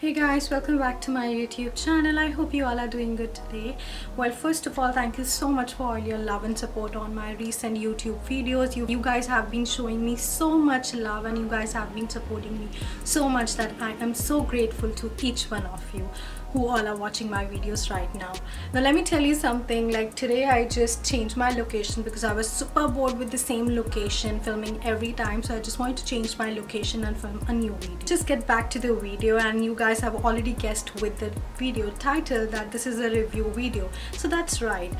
Hey guys, welcome back to my YouTube channel. I hope you all are doing good today. Well, first of all, thank you so much for all your love and support on my recent YouTube videos. You guys have been showing me so much love and you guys have been supporting me so much that I am so grateful to each one of you who all are watching my videos right now. Now let me tell you something, like today I just changed my location because I was super bored with the same location filming every time, so I just wanted to change my location and film a new video. Just get back to the video, and you guys have already guessed with the video title that this is a review video. So that's right,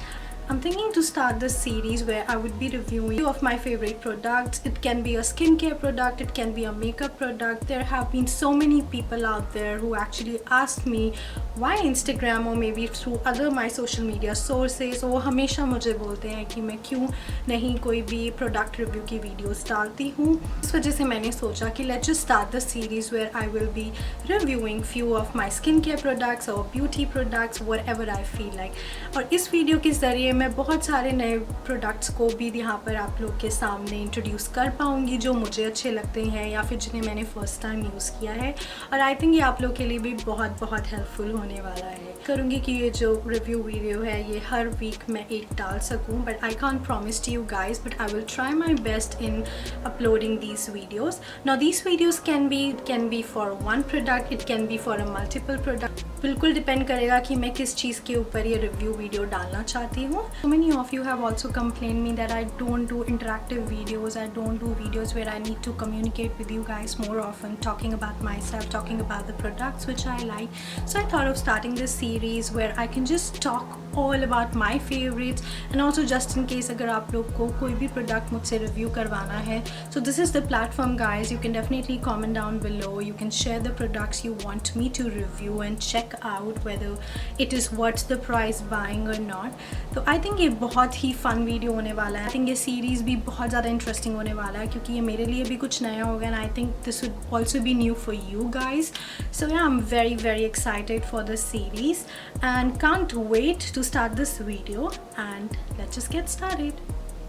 I'm thinking to start this series where I would be reviewing two of my favorite products. It can be a skincare product, it can be a makeup product. There have been so many people out there who actually asked me why Instagram or maybe through other my social media sources, वो हमेशा मुझे बोलते हैं कि मैं क्यों नहीं कोई भी प्रोडक्ट रिव्यू की वीडियोस डालती हूँ. इस वजह से मैंने सोचा कि let's just start the series where I will be reviewing few of my skincare products or beauty products, whatever I feel like. और इस वीडियो के ज़रिए मैं बहुत सारे नए प्रोडक्ट्स को भी यहाँ पर आप लोग के सामने इंट्रोड्यूस कर पाऊँगी जो मुझे अच्छे लगते हैं या फिर जिन्हें मैंने फ़र्स्ट टाइम यूज़ किया है. और आई थिंक ये आप लोग के लिए भी बहुत हेल्पफुल होने वाला है. करूँगी कि ये जो रिव्यू वीडियो है ये हर वीक मैं एक डाल सकूँ, but I can't promise to you guys, but I will try my best in uploading these videos. Now these videos can be for one product, it can be for a multiple product. बिल्कुल depend करेगा कि मैं किस चीज़ के ऊपर ये review video डालना चाहती हूँ. So many of you have also complained me that I don't do interactive videos, I don't do videos where I need to communicate with you guys more often, talking about myself, talking about the products which I like. So I thought of starting this series where I can just talk all about my favorites, and also just in case अगर आप लोग को कोई भी product मुझसे review करवाना है, so this is the platform guys. You can definitely comment down below, you can share the products you want me to review and check out whether it is worth the price buying or not. तो I think ये बहुत ही फ़न video होने वाला है. I think ये series भी बहुत ज़्यादा इंटरेस्टिंग होने वाला है क्योंकि ये मेरे लिए भी कुछ नया होगा, and I think this would also be new for you guys. So yeah I am very excited for this series and can't wait to start this video, and let's just get started.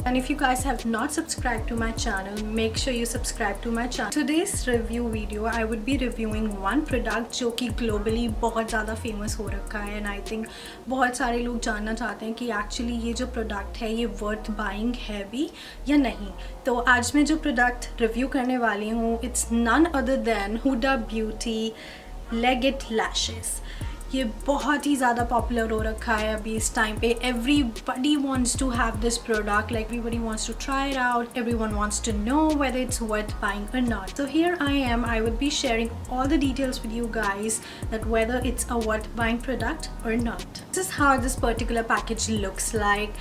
And if you guys have not subscribed to my channel, make sure you subscribe to my channel. Today's review video I would be reviewing one product जो कि globally बहुत ज़्यादा famous हो रखा है, and I think बहुत सारे लोग जानना चाहते हैं कि actually ये जो product है ये worth buying है भी या नहीं. तो आज मैं जो product review करने वाली हूँ, it's none other than Huda Beauty Legged Lashes. ये बहुत ही ज़्यादा पॉपुलर हो रखा है अभी इस टाइम पे. Everybody wants to have this product, like everybody wants to try it out, everyone wants to know whether it's worth buying or not. So here I am, I would be sharing all the details with you guys that whether it's a worth buying product or not. This is how this particular package looks like.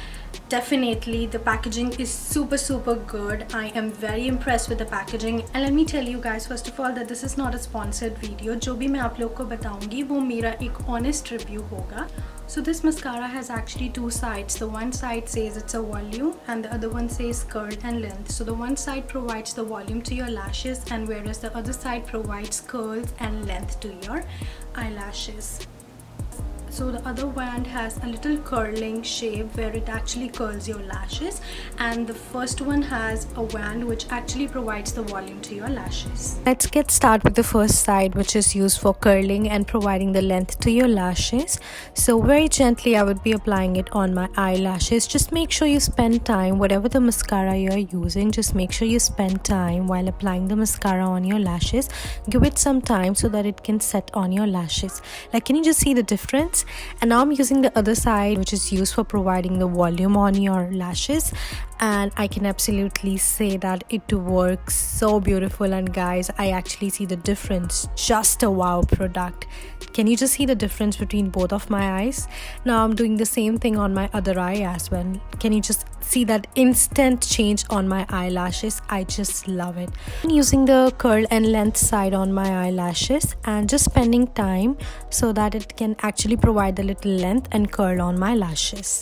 Definitely the packaging is super good. I am very impressed with the packaging, and let me tell you guys first of all that this is not a sponsored video. जो भी मैं आप लोग को बताऊंगी वो मेरा एक honest review होगा. So this mascara has actually two sides. The one side says it's a volume and the other one says curl and length. So the one side provides the volume to your lashes, and whereas the other side provides curls and length to your eyelashes. So the other wand has a little curling shape where it actually curls your lashes, and the first one has a wand which actually provides the volume to your lashes. Let's get started with the first side, which is used for curling and providing the length to your lashes. So very gently I would be applying it on my eyelashes. Just make sure you spend time, whatever the mascara you're using, just make sure you spend time while applying the mascara on your lashes. Give it some time so that it can set on your lashes. Like, can you just see the difference? And now I'm using the other side, which is used for providing the volume on your lashes, and I can absolutely say that it works so beautiful. And guys, I actually see the difference. Just a wow product. Can you just see the difference between both of my eyes? Now I'm doing the same thing on my other eye as well. Can you just see that instant change on my eyelashes? I just love it. I'm using the curl and length side on my eyelashes and just spending time so that it can actually provide the little length and curl on my lashes.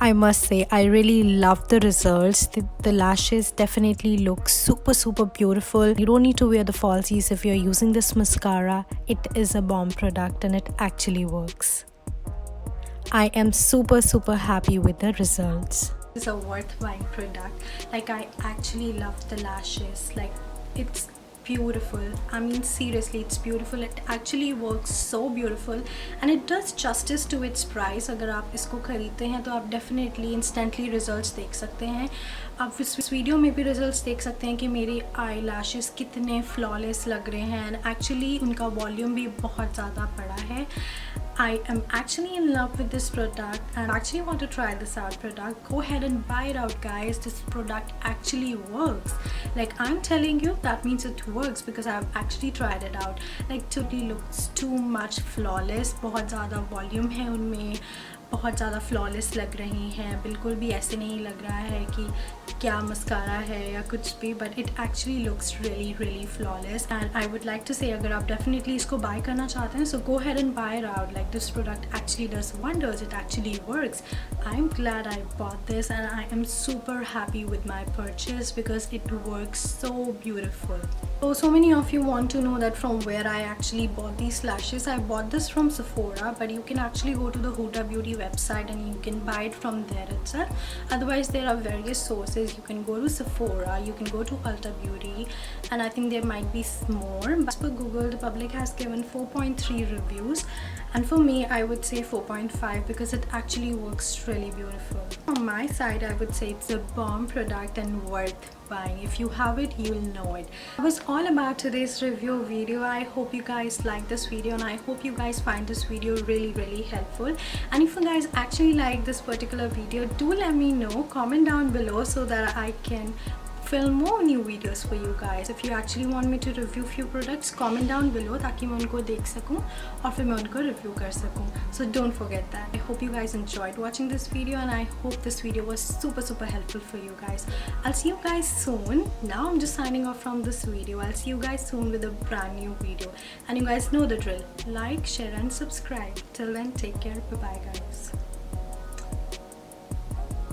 I must say I really love the results. The lashes definitely look super beautiful. You don't need to wear the falsies if you're using this mascara. It is a bomb product and it actually works. I am super happy with the results. It's a worth buying product. Like, I actually love the lashes. Like, it's beautiful. I mean seriously, it's beautiful. It actually works so beautiful and it does justice to its price. अगर आप इसको खरीदते हैं तो आप definitely instantly results देख सकते हैं. आप इस वीडियो में भी रिजल्ट्स देख सकते हैं कि मेरे आई लैशेस कितने फ्लॉलेस लग रहे हैं एंड एक्चुअली उनका वॉल्यूम भी बहुत ज़्यादा बड़ा है. I am actually in love with this product and actually want to try this out product. Go ahead and buy it out, guys. This product actually works. Like I'm telling you, that means it works because I've actually tried it out. Like totally looks too much flawless. बहुत ज़्यादा volume है उनमें, बहुत ज़्यादा flawless लग रही हैं. बिल्कुल भी ऐसे नहीं लग रहा है कि क्या मस्कारा है या कुछ भी, but it actually looks really flawless. And I would like to say अगर आप डेफिनेटली इसको बाय करना चाहते हैं, so go ahead and buy it out. Like this product actually does wonders. It actually works. I am glad I bought this and I am super happy with my purchase because it works so beautiful. So many of you want to know that from where I actually bought these lashes. I bought this from Sephora, but you can actually go to the Huda Beauty website and you can buy it from there itself. Otherwise there are various sources. You can go to Sephora, you can go to Ulta Beauty, and I think there might be more. But for Google, the public has given 4.3 reviews, and for me I would say 4.5 because it actually works really beautiful. On my side, I would say it's a bomb product and worth buying. If you have it, you'll know it. That was all about today's review video. I hope you guys like this video and I hope you guys find this video really helpful. And if you guys actually like this particular video, do let me know. Comment down below so that I can film more new videos for you guys. If you actually want me to review few products, comment down below ताकि मैं उनको देख सकूं और फिर मैं उनको review कर सकूं. So don't forget that. I hope you guys enjoyed watching this video and I hope this video was super helpful for you guys. I'll see you guys soon. Now I'm just signing off from this video. I'll see you guys soon with a brand new video. And you guys know the drill. Like, share and subscribe. Till then, take care. Bye bye guys.